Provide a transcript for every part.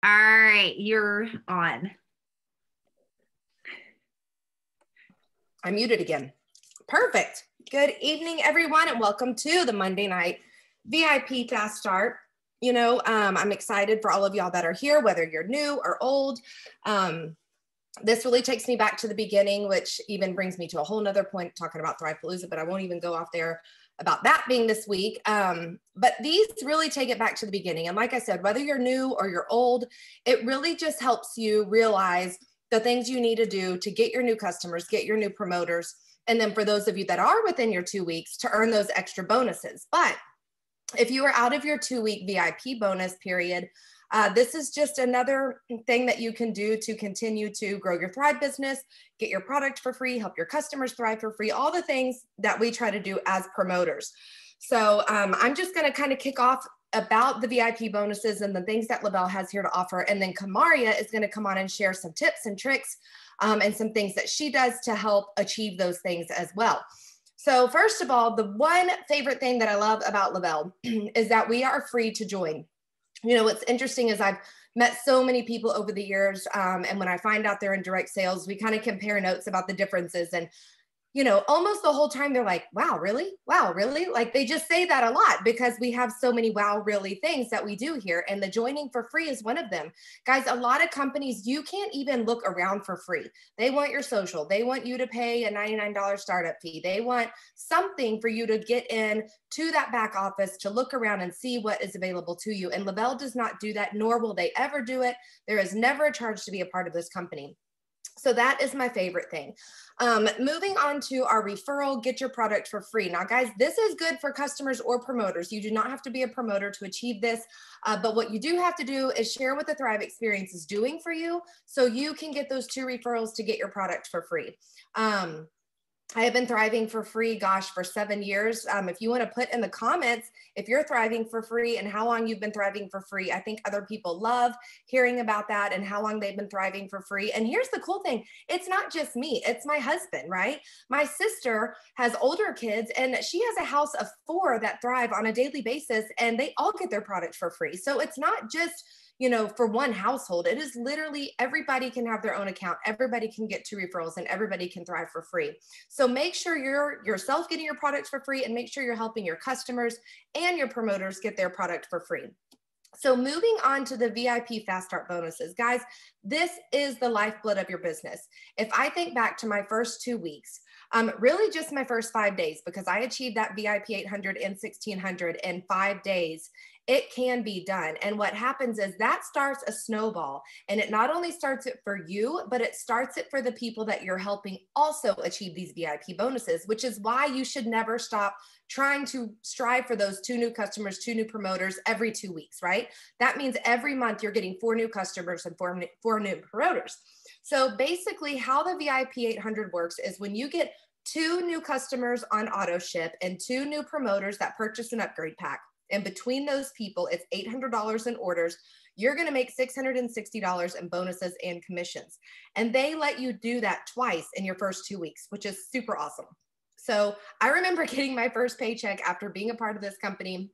All right, you're on. I'm muted again. Perfect. Good evening, everyone, and welcome to the Monday night VIP Fast Start. I'm excited for all of y'all that are here, whether you're new or old. This really takes me back to the beginning, which even brings me to a whole nother point talking about Thrivepalooza, but I won't even go off there about that being this week. But these really take it back to the beginning. And like I said, whether you're new or you're old, it really just helps you realize the things you need to do to get your new customers, get your new promoters. And then for those of you that are within your 2 weeks to earn those extra bonuses. But if you are out of your 2-week VIP bonus period, this is just another thing that you can do to continue to grow your Thrive business, get your product for free, help your customers thrive for free, all the things that we try to do as promoters. So I'm just going to kind of kick off about the VIP bonuses and the things that Lavelle has here to offer. And then Kamaria is going to come on and share some tips and tricks and some things that she does to help achieve those things as well. So first of all, the one favorite thing that I love about Lavelle is that we are free to join. What's interesting is I've met so many people over the years. And when I find out they're in direct sales, we kind of compare notes about the differences. And almost the whole time they're like, wow, really? Wow, really? Like they just say that a lot because we have so many wow, really things that we do here. And the joining for free is one of them. Guys, a lot of companies, you can't even look around for free. They want your social. They want you to pay a $99 startup fee. They want something for you to get in to that back office to look around and see what is available to you. And Lavelle does not do that, nor will they ever do it. There is never a charge to be a part of this company. So that is my favorite thing. Moving on to our referral, get your product for free. Now, guys, this is good for customers or promoters. You do not have to be a promoter to achieve this, but what you do have to do is share what the Thrive experience is doing for you so you can get those 2 referrals to get your product for free. I have been thriving for free, for 7 years. If you want to put in the comments, if you're thriving for free and how long you've been thriving for free, I think other people love hearing about that and how long they've been thriving for free. And here's the cool thing. It's not just me. It's my husband, right? My sister has older kids and she has a house of 4 that thrive on a daily basis and they all get their product for free. So it's not just for one household. It is literally everybody can have their own account. Everybody can get 2 referrals and everybody can thrive for free. So make sure you're yourself getting your products for free and make sure you're helping your customers and your promoters get their product for free. So moving on to the VIP Fast Start bonuses, guys, this is the lifeblood of your business. If I think back to my first 2 weeks, really just my first 5 days, because I achieved that VIP 800 and 1600 in 5 days. It can be done. And what happens is that starts a snowball. And it not only starts it for you, but it starts it for the people that you're helping also achieve these VIP bonuses, which is why you should never stop trying to strive for those 2 new customers, 2 new promoters every 2 weeks, right? That means every month you're getting 4 new customers and 4 new promoters. So basically how the VIP 800 works is when you get 2 new customers on auto ship and 2 new promoters that purchase an upgrade pack. And between those people, it's $800 in orders. You're going to make $660 in bonuses and commissions. And they let you do that twice in your first 2 weeks, which is super awesome. So I remember getting my first paycheck after being a part of this company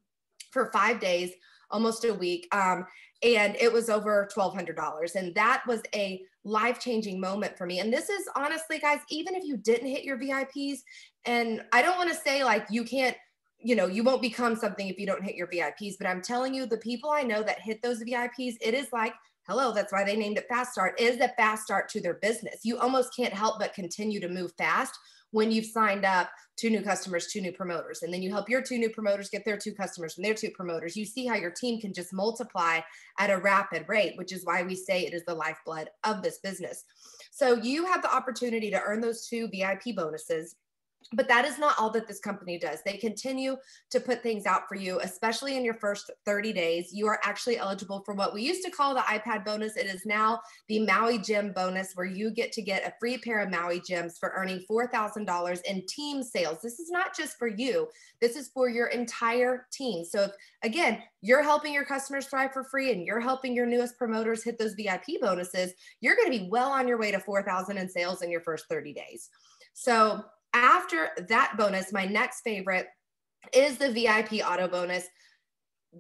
for 5 days, almost a week. And it was over $1,200. And that was a life-changing moment for me. And this is honestly, guys, even if you didn't hit your VIPs, and I don't want to say like you can't, you won't become something if you don't hit your VIPs, but I'm telling you, the people I know that hit those VIPs, it is like, hello, that's why they named it Fast Start, is a fast start to their business. You almost can't help but continue to move fast when you've signed up 2 new customers, 2 new promoters, and then you help your 2 new promoters get their 2 customers and their 2 promoters. You see how your team can just multiply at a rapid rate, which is why we say it is the lifeblood of this business. So you have the opportunity to earn those 2 VIP bonuses. But that is not all that this company does. They continue to put things out for you, especially in your first 30 days. You are actually eligible for what we used to call the iPad bonus. It is now the Maui Gym Bonus, where you get to get a free pair of Maui gyms for earning $4,000 in team sales. This is not just for you. This is for your entire team. So if, again, you're helping your customers thrive for free and you're helping your newest promoters hit those VIP bonuses, you're going to be well on your way to $4,000 in sales in your first 30 days. So after that bonus, my next favorite is the VIP auto bonus.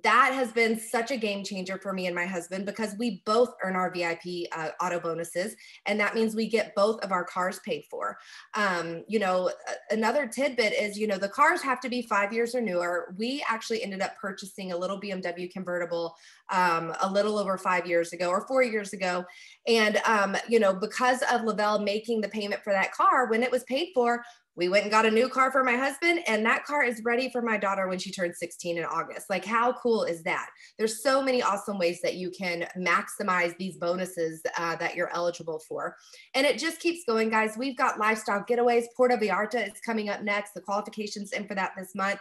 that has been such a game changer for me and my husband, because we both earn our VIP auto bonuses. And that means we get both of our cars paid for. Another tidbit is, the cars have to be 5 years or newer. We actually ended up purchasing a little BMW convertible a little over 5 years ago or 4 years ago. And, because of Lavelle making the payment for that car, when it was paid for, we went and got a new car for my husband, and that car is ready for my daughter when she turns 16 in August. Like, how cool is that? There's so many awesome ways that you can maximize these bonuses that you're eligible for. And it just keeps going, guys. We've got lifestyle getaways. Puerto Vallarta is coming up next. The qualification's in for that this month.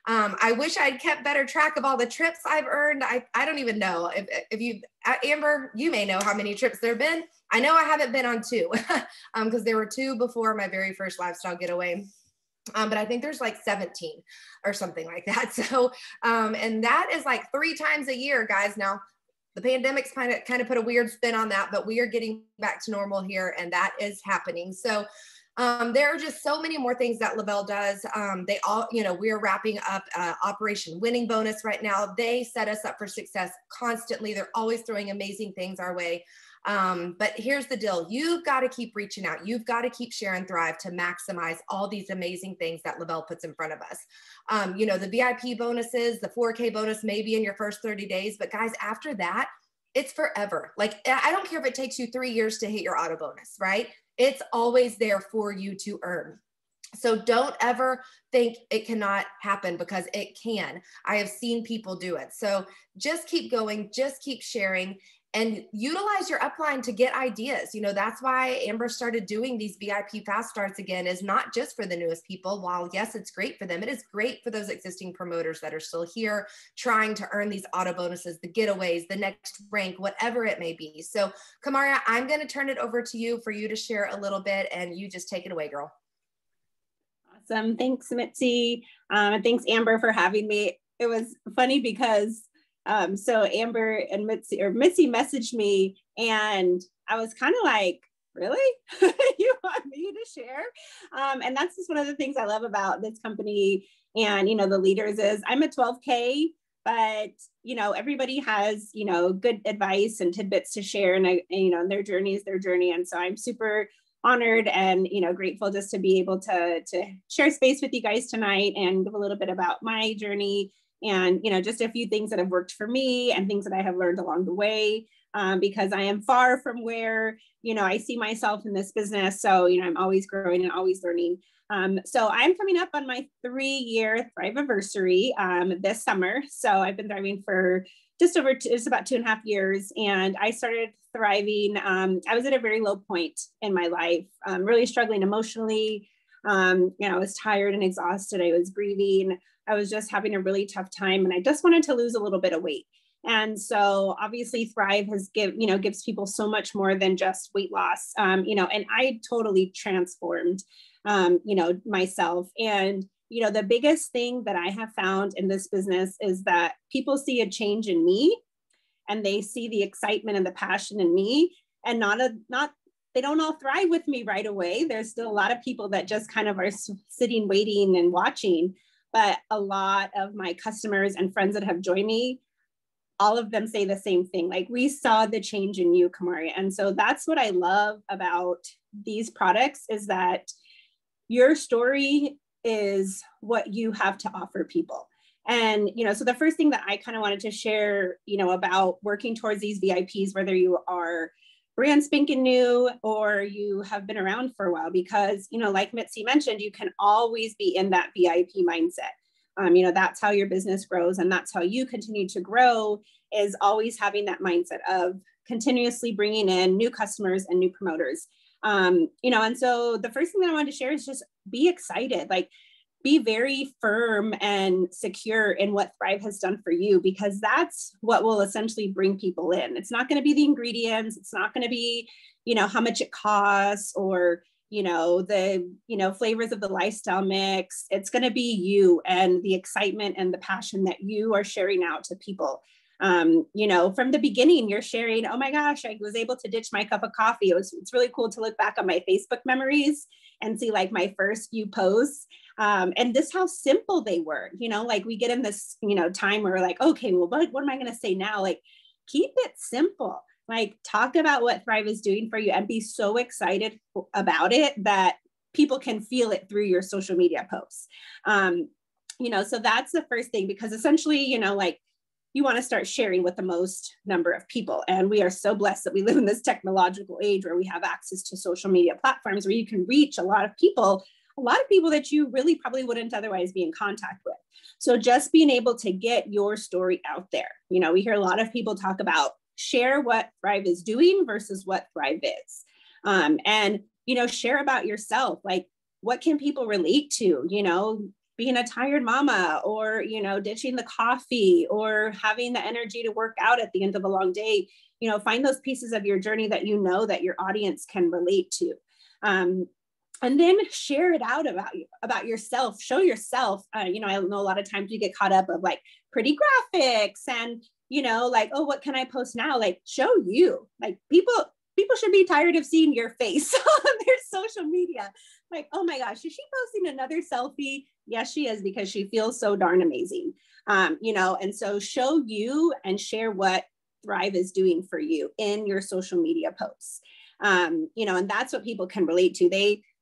I wish I'd kept better track of all the trips I've earned. I don't even know if you, Amber, you may know how many trips there have been. I know I haven't been on 2 because there were 2 before my very first lifestyle getaway. But I think there's like 17 or something like that. So, and that is like 3 times a year, guys. Now, the pandemic's kind of put a weird spin on that, but we are getting back to normal here, and that is happening. So, there are just so many more things that Lavelle does. They all, we're wrapping up Operation Winning Bonus right now. They set us up for success constantly. They're always throwing amazing things our way. But here's the deal. You've got to keep reaching out. You've got to keep Share and Thrive to maximize all these amazing things that Lavelle puts in front of us. The VIP bonuses, the 4K bonus, maybe in your first 30 days, but guys, after that, it's forever. Like, I don't care if it takes you 3 years to hit your auto bonus, right? It's always there for you to earn. So don't ever think it cannot happen, because it can. I have seen people do it. So just keep going, just keep sharing, and utilize your upline to get ideas. That's why Amber started doing these VIP fast starts again, is not just for the newest people. While yes, it's great for them, it is great for those existing promoters that are still here trying to earn these auto bonuses, the getaways, the next rank, whatever it may be. So Kamaria, I'm going to turn it over to you for you to share a little bit, and you just take it away, girl. Awesome. Thanks, Mitzi. Thanks, Amber, for having me. It was funny because so Amber and Mitzi messaged me, and I was kind of like, really? You want me to share? And that's just one of the things I love about this company and, the leaders is I'm a 12K, but, everybody has, good advice and tidbits to share, and their journey is their journey. And so I'm super honored and, grateful just to be able to share space with you guys tonight and give a little bit about my journey and, just a few things that have worked for me and things that I have learned along the way, because I am far from where, I see myself in this business. So, I'm always growing and always learning. So I'm coming up on my 3-year Thrive anniversary this summer. So I've been thriving for just about 2.5 years. And I started thriving. I was at a very low point in my life, really struggling emotionally. I was tired and exhausted. I was grieving. I was just having a really tough time, and I just wanted to lose a little bit of weight. And so obviously Thrive gives people so much more than just weight loss, and I totally transformed, myself. And, the biggest thing that I have found in this business is that people see a change in me, and they see the excitement and the passion in me, and they don't all thrive with me right away. There's still a lot of people that just kind of are sitting, waiting and watching. But a lot of my customers and friends that have joined me, all of them say the same thing. Like, we saw the change in you, Kamaria. And so that's what I love about these products, is that your story is what you have to offer people. And, so the first thing that I kind of wanted to share, about working towards these VIPs, whether you are brand spanking new or you have been around for a while, because, like Mitzi mentioned, you can always be in that VIP mindset. That's how your business grows, and that's how you continue to grow, is always having that mindset of continuously bringing in new customers and new promoters. And so the first thing that I wanted to share is just be excited, like be very firm and secure in what Thrive has done for you, because that's what will essentially bring people in. It's not going to be the ingredients. It's not going to be, how much it costs, or, the, flavors of the lifestyle mix. It's going to be you and the excitement and the passion that you are sharing out to people. You know, from the beginning, you're sharing, oh my gosh, I was able to ditch my cup of coffee. It's really cool to look back on my Facebook memories and see like my first few posts. And this how simple they were, you know, like we get in this, you know, time where we're like, okay, well, what am I going to say now? Like, keep it simple. Like, talk about what Thrive is doing for you and be so excited about it that people can feel it through your social media posts. You know, so that's the first thing, because essentially, you know, like, you want to start sharing with the most number of people. And we are so blessed that we live in this technological age where we have access to social media platforms where you can reach a lot of people that you really probably wouldn't otherwise be in contact with. So just being able to get your story out there. You know, we hear a lot of people talk about share what Thrive is doing versus what Thrive is. And, you know, share about yourself. Like, what can people relate to? You know, being a tired mama, or, you know, ditching the coffee, or having the energy to work out at the end of a long day. You know, find those pieces of your journey that you know that your audience can relate to. And then share it out about yourself, show yourself. You know, I know a lot of times you get caught up of like pretty graphics and, you know, like, oh, what can I post now? Like, show you. Like, people should be tired of seeing your face on their social media. Like, oh my gosh, is she posting another selfie? Yes, she is, because she feels so darn amazing. You know, and so show you and share what Thrive is doing for you in your social media posts. You know, and that's what people can relate to.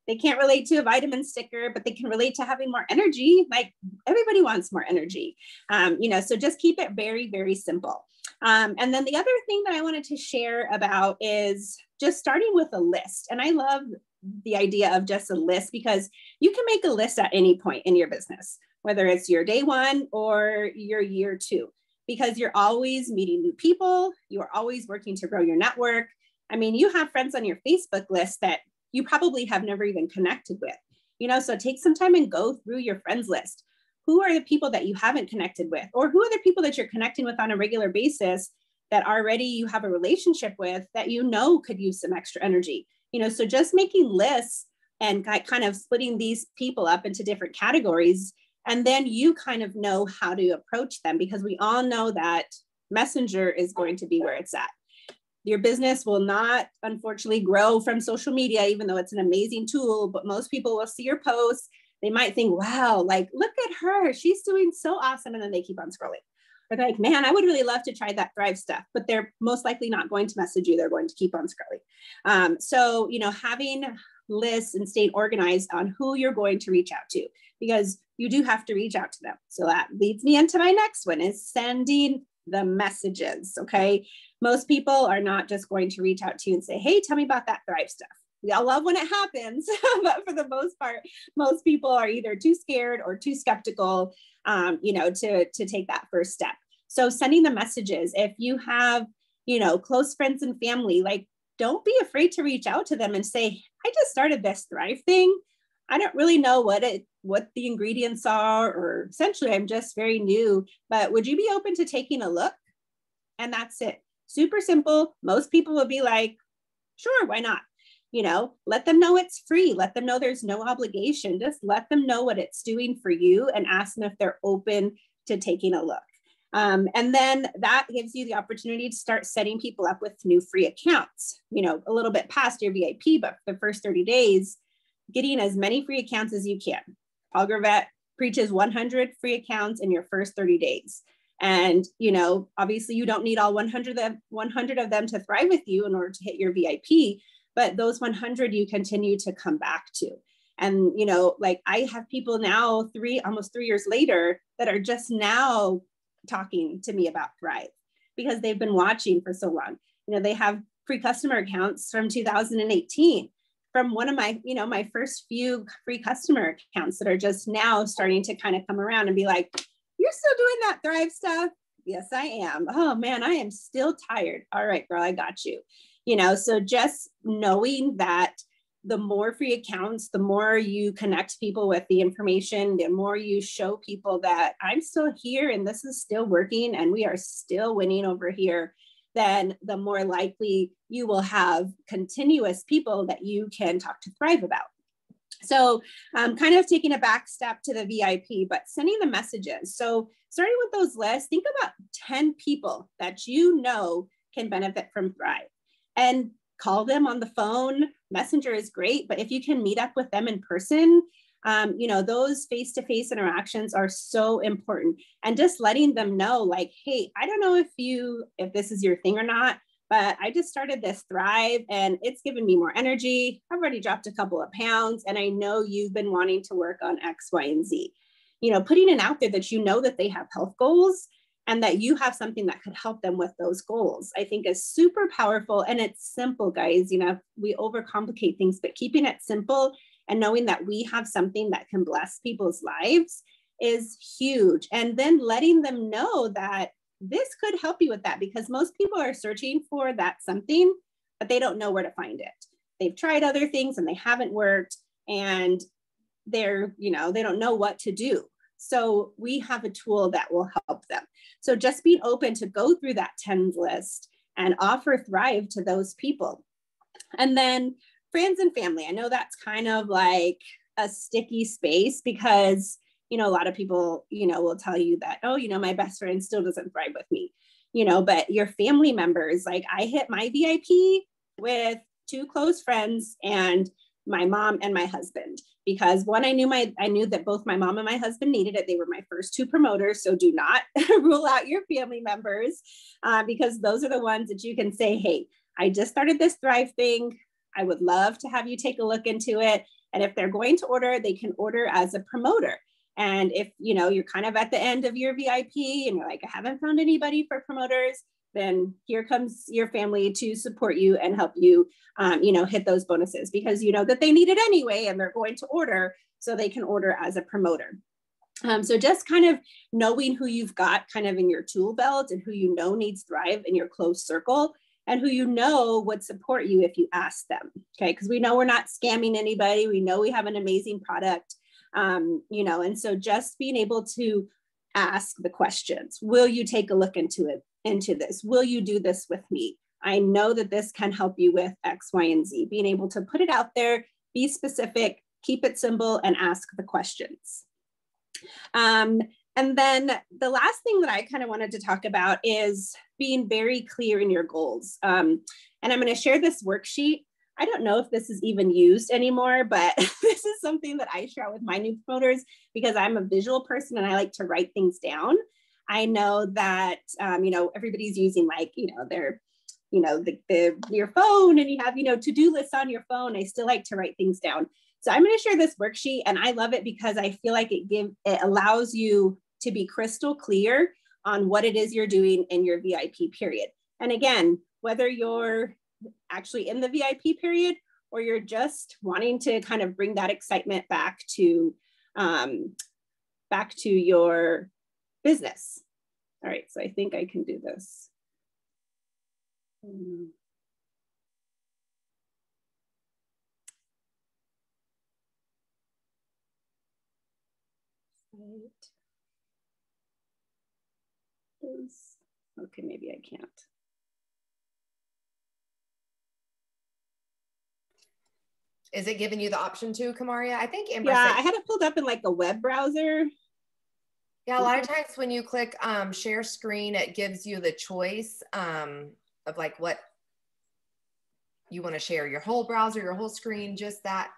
They can't relate to a vitamin sticker, but they can relate to having more energy. Like, everybody wants more energy. You know, so just keep it very, very simple. And then the other thing that I wanted to share about is just starting with a list. And I love the idea of just a list, because you can make a list at any point in your business, whether it's your day one or your year two, because you're always meeting new people. You are always working to grow your network. I mean, you have friends on your Facebook list that you probably have never even connected with, you know, so take some time and go through your friends list. Who are the people that you haven't connected with, or who are the people that you're connecting with on a regular basis that already you have a relationship with that you know could use some extra energy? You know, so just making lists and kind of splitting these people up into different categories, and then you kind of know how to approach them, because we all know that Messenger is going to be where it's at. Your business will not, unfortunately, grow from social media, even though it's an amazing tool, but most people will see your posts. They might think, wow, like, look at her, she's doing so awesome. And then they keep on scrolling. Or they're like, man, I would really love to try that Thrive stuff, but they're most likely not going to message you. They're going to keep on scrolling. So, you know, having lists and staying organized on who you're going to reach out to, because you do have to reach out to them. So that leads me into my next one, is sending the messages. Okay. Most people are not just going to reach out to you and say, hey, tell me about that Thrive stuff. We all love when it happens, but for the most part, most people are either too scared or too skeptical, you know, to take that first step. So sending the messages, if you have, you know, close friends and family, like, don't be afraid to reach out to them and say, I just started this Thrive thing. I don't really know what the ingredients are, or essentially I'm just very new, but would you be open to taking a look? And that's it. Super simple. Most people will be like, sure, why not? You know, let them know it's free. Let them know there's no obligation. Just let them know what it's doing for you and ask them if they're open to taking a look. And then that gives you the opportunity to start setting people up with new free accounts, you know, a little bit past your VIP, but for the first 30 days, getting as many free accounts as you can. Paul Gravett preaches 100 free accounts in your first 30 days. And, you know, obviously you don't need all 100 of them to thrive with you in order to hit your VIP, but those 100 you continue to come back to. And, you know, like, I have people now almost 3 years later that are just now talking to me about Thrive, because they've been watching for so long. You know, they have free customer accounts from 2018, from one of my, you know, my first few free customer accounts that are just now starting to kind of come around and be like, you're still doing that Thrive stuff? Yes, I am. Oh man, I am still tired. All right, girl, I got you. You know, so just knowing that the more free accounts, the more you connect people with the information, the more you show people that I'm still here and this is still working and we are still winning over here, then the more likely you will have continuous people that you can talk to Thrive about. So kind of taking a back step to the VIP, but sending the messages. So starting with those lists, think about 10 people that you know can benefit from Thrive, and call them on the phone. Messenger is great, but if you can meet up with them in person, those face-to-face interactions are so important. And just letting them know, like, hey, I don't know if this is your thing or not, but I just started this Thrive and it's given me more energy. I've already dropped a couple of pounds, and I know you've been wanting to work on X, Y, and Z. Putting it out there that that they have health goals and that you have something that could help them with those goals, I think is super powerful. And it's simple, guys. We overcomplicate things, but keeping it simple and knowing that we have something that can bless people's lives is huge. And then letting them know that this could help you with that, because most people are searching for that something, but they don't know where to find it. They've tried other things and they haven't worked, and they don't know what to do. So we have a tool that will help them. So just being open to go through that 10 list and offer Thrive to those people. And then friends and family. I know that's kind of like a sticky space, because a lot of people, will tell you that, oh, my best friend still doesn't Thrive with me, but your family members, like I hit my VIP with 2 close friends and my mom and my husband, because one, I knew that both my mom and my husband needed it. They were my first 2 promoters. So do not rule out your family members, because those are the ones that you can say, hey, I just started this Thrive thing. I would love to have you take a look into it. And if they're going to order, they can order as a promoter. And if, you're kind of at the end of your VIP and you're like, I haven't found anybody for promoters, then here comes your family to support you and help you, hit those bonuses, because you know that they need it anyway, and they're going to order, so they can order as a promoter. So just kind of knowing who you've got kind of in your tool belt, and who needs Thrive in your close circle, and who would support you if you ask them. Okay, because we know we're not scamming anybody. We know we have an amazing product. And so just being able to ask the questions. Will you take a look into this? Will you do this with me? I know that this can help you with X, Y, and Z. Being able to put it out there, be specific, keep it simple, and ask the questions. And then the last thing that I kind of wanted to talk about is being very clear in your goals. And I'm going to share this worksheet. I don't know if this is even used anymore, but this is something that I share with my new promoters, because I'm a visual person and I like to write things down. I know that, everybody's using their, your phone, and you have, to-do lists on your phone. I still like to write things down. So I'm going to share this worksheet, and I love it because I feel like it allows you to be crystal clear on what it is you're doing in your VIP period. And again, whether you're actually in the VIP period or you're just wanting to kind of bring that excitement back to your business. All right, so I think I can do this. Okay, maybe I can't. Is it giving you the option to, Kamaria? I think Amber I said, had it pulled up in like a web browser. Yeah, a lot of times when you click share screen, it gives you the choice of like what you want to share, your whole browser, your whole screen, just that.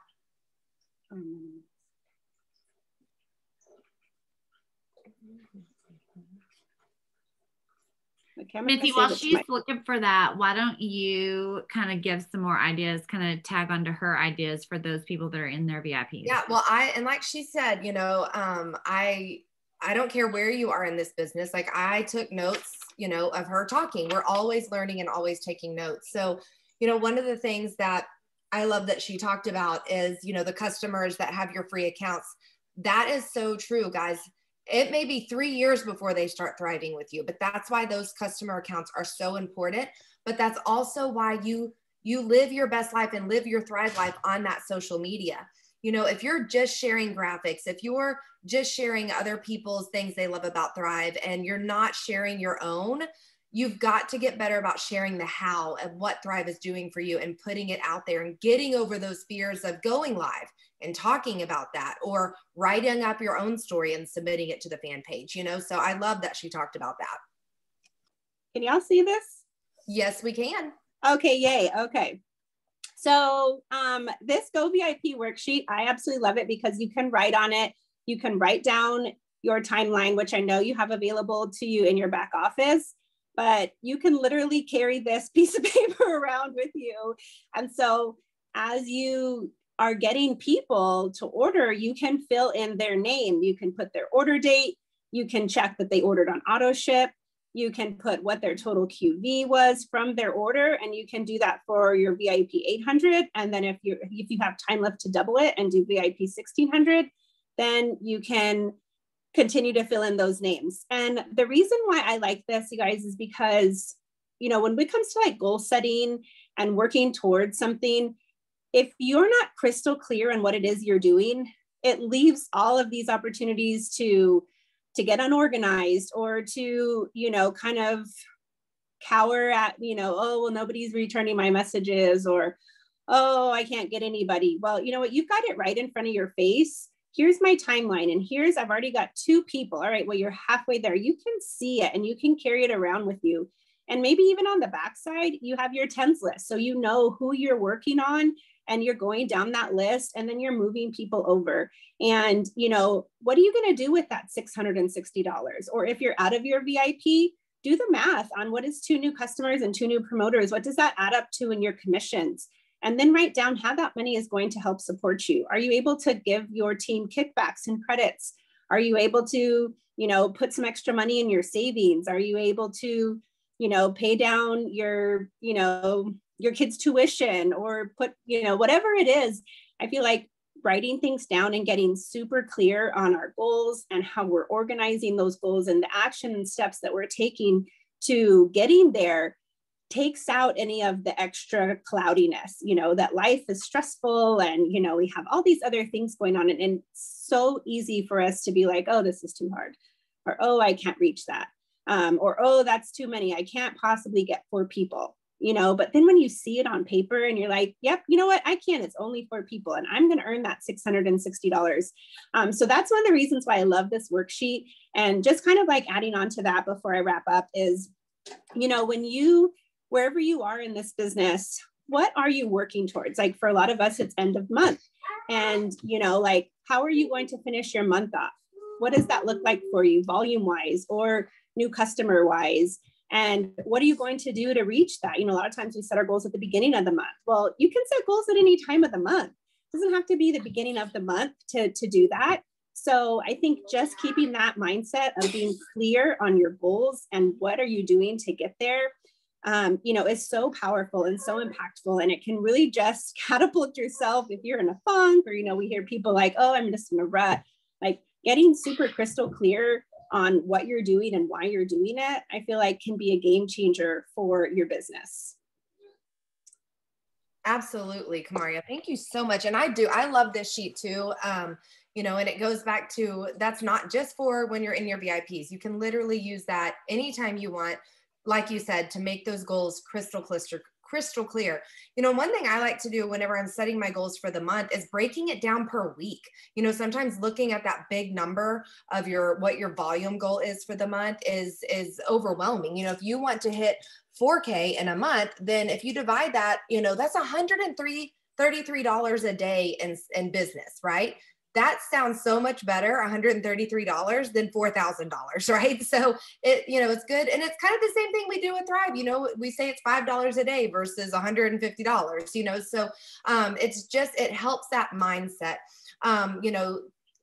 Missy, while she's looking for that, why don't you kind of give some more ideas, kind of tag onto her ideas for those people that are in their VIPs? Yeah, well, and like she said, I don't care where you are in this business. Like I took notes, of her talking. We're always learning and always taking notes. So, one of the things that I love that she talked about is, the customers that have your free accounts. That is so true, guys. It may be 3 years before they start thriving with you, but that's why those customer accounts are so important. But that's also why you live your best life and live your Thrive life on that social media. If you're just sharing graphics, if you're just sharing other people's things they love about Thrive, and you're not sharing your own, you've got to get better about sharing the how and what Thrive is doing for you and putting it out there and getting over those fears of going live and talking about that, or writing up your own story and submitting it to the fan page, you know? So I love that she talked about that. Can y'all see this? Yes, we can. Okay, yay. Okay. So this Go VIP worksheet, I absolutely love it because you can write on it. You can write down your timeline, which I know you have available to you in your back office, but you can literally carry this piece of paper around with you. And so as you are getting people to order, you can fill in their name. You can put their order date. You can check that they ordered on auto ship. You can put what their total QV was from their order, and you can do that for your VIP 800. And then if you have time left to double it and do VIP 1600, then you can continue to fill in those names. And the reason why I like this, you guys, is because, you know, when it comes to like goal setting and working towards something, if you're not crystal clear on what it is you're doing, it leaves all of these opportunities to get unorganized or to, you know, kind of cower at, you know, oh, well, nobody's returning my messages, or, oh, I can't get anybody. Well, you know what, you've got it right in front of your face. Here's my timeline. And I've already got 2 people. All right, well, you're halfway there. You can see it and you can carry it around with you. And maybe even on the backside, you have your 10s list. So you know who you're working on and you're going down that list, and then you're moving people over. And, you know, what are you going to do with that $660? Or if you're out of your VIP, do the math on what is 2 new customers and 2 new promoters. What does that add up to in your commissions? And then write down how that money is going to help support you. Are you able to give your team kickbacks and credits? Are you able to, you know, put some extra money in your savings? Are you able to, you know, pay down your, you know, your kids' tuition, or put, you know, whatever it is? I feel like writing things down and getting super clear on our goals and how we're organizing those goals and the action and steps that we're taking to getting there takes out any of the extra cloudiness, you know, that life is stressful and, you know, we have all these other things going on, and it's so easy for us to be like, oh, this is too hard, or, oh, I can't reach that, or, oh, that's too many, I can't possibly get 4 people, you know. But then when you see it on paper and you're like, yep, you know what, I can, it's only 4 people and I'm going to earn that $660. So that's one of the reasons why I love this worksheet. And just kind of like adding on to that before I wrap up is, you know, wherever you are in this business, what are you working towards? Like for a lot of us, it's end of month. And, you know, like, how are you going to finish your month off? What does that look like for you, volume wise or new customer wise? And what are you going to do to reach that? You know, a lot of times we set our goals at the beginning of the month. Well, you can set goals at any time of the month. It doesn't have to be the beginning of the month to do that. So I think just keeping that mindset of being clear on your goals and what are you doing to get there, you know, is so powerful and so impactful. And it can really just catapult yourself if you're in a funk, or, you know, we hear people like, oh, I'm just in a rut. Like getting super crystal clear on what you're doing and why you're doing it, I feel like can be a game changer for your business. Absolutely, Kamaria. Thank you so much. And I love this sheet too. You know, and it goes back to, that's not just for when you're in your VIPs. You can literally use that anytime you want, like you said, to make those goals crystal clear. You know, one thing I like to do whenever I'm setting my goals for the month is breaking it down per week. You know, sometimes looking at that big number of what your volume goal is for the month is overwhelming. You know, if you want to hit 4K in a month, then if you divide that, you know, that's $133 a day in business, right? That sounds so much better, $133 than $4,000, right? So you know, it's good. And it's kind of the same thing we do with Thrive. You know, we say it's $5 a day versus $150, you know, so it helps that mindset. You know,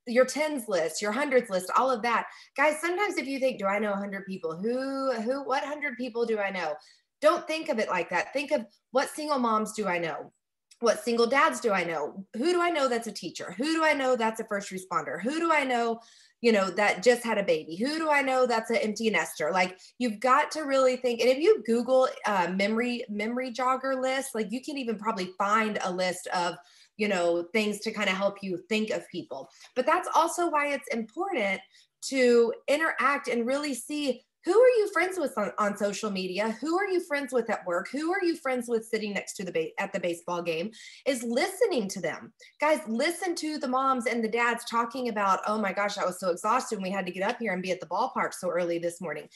your 10s list, your 100s list, all of that. Guys, sometimes if you think, do I know 100 people? What 100 people do I know? Don't think of it like that. Think of, what single moms do I know? What single dads do I know? Who do I know that's a teacher? Who do I know that's a first responder? Who do I know, you know, that just had a baby? Who do I know that's an empty nester? Like, you've got to really think. And if you Google memory jogger list, like you can even probably find a list of, you know, things to kind of help you think of people. But that's also why it's important to interact and really see Who are you friends with on social media? Who are you friends with at work? Who are you friends with sitting next to at the baseball game? Is listening to them. Guys, listen to the moms and the dads talking about, oh my gosh, I was so exhausted and we had to get up here and be at the ballpark so early this morning.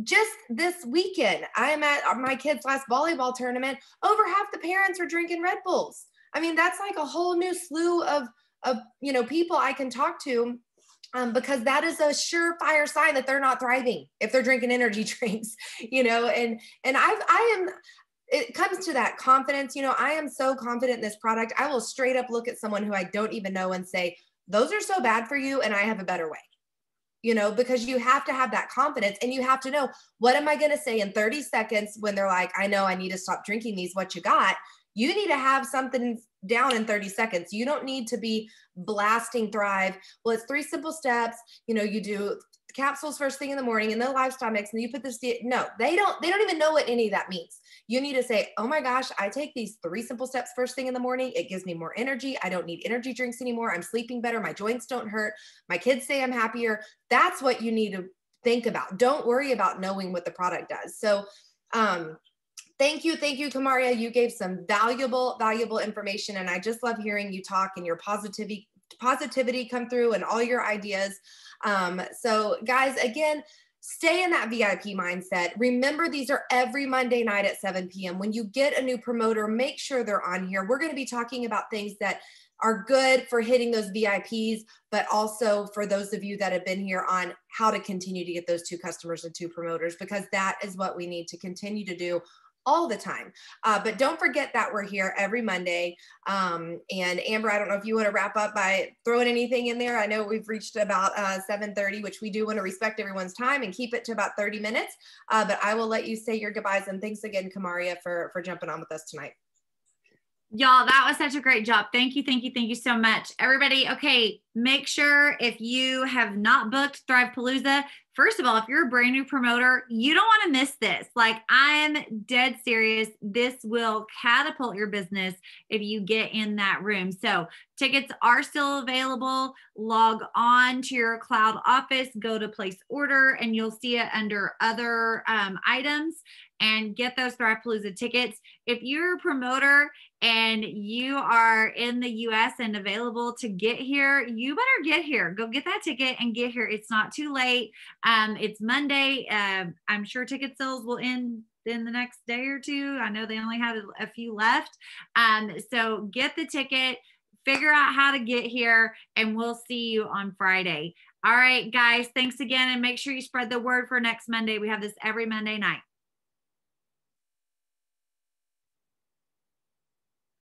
Just this weekend, I am at my kids' last volleyball tournament. Over half the parents are drinking Red Bulls. I mean, that's like a whole new slew of people I can talk to. Because that is a surefire sign that they're not thriving if they're drinking energy drinks, and it comes to that confidence. I am so confident in this product. I will straight up look at someone who I don't even know and say, those are so bad for you and I have a better way, because you have to have that confidence and you have to know, what am I going to say in 30 seconds when they're like, I know I need to stop drinking these, what you got? You need to have something down in 30 seconds. You don't need to be blasting Thrive. Well, it's 3 simple steps. You do capsules first thing in the morning and the lifestyle mix, and you put this. No, they don't even know what any of that means. You need to say, oh my gosh, I take these 3 simple steps first thing in the morning. It gives me more energy. I don't need energy drinks anymore. I'm sleeping better. My joints don't hurt. My kids say I'm happier. That's what you need to think about. Don't worry about knowing what the product does. So, thank you, Kamaria. You gave some valuable information, and I just love hearing you talk and your positivity come through and all your ideas. So guys, again, stay in that VIP mindset. Remember, these are every Monday night at 7 p.m. When you get a new promoter, make sure they're on here. We're going to be talking about things that are good for hitting those VIPs, but also for those of you that have been here on how to continue to get those 2 customers and 2 promoters, because that is what we need to continue to do all the time. But don't forget that we're here every Monday. And Amber, I don't know if you want to wrap up by throwing anything in there. I know we've reached about 7:30, which we do want to respect everyone's time and keep it to about 30 minutes. But I will let you say your goodbyes. And thanks again, Kamaria, for jumping on with us tonight. Y'all, that was such a great job. Thank you so much. Everybody, okay, make sure if you have not booked Thrive Palooza, first of all, if you're a brand new promoter, you don't want to miss this. Like, I'm dead serious. This will catapult your business if you get in that room. So tickets are still available. Log on to your cloud office, go to place order, and you'll see it under other items, and get those Thrive Palooza tickets. If you're a promoter and you are in the US and available to get here, you better get here. Go get that ticket and get here. It's not too late. It's Monday. I'm sure ticket sales will end in the next day or 2. I know they only had a few left. So get the ticket, figure out how to get here, and we'll see you on Friday. All right, guys, thanks again. And make sure you spread the word for next Monday. We have this every Monday night.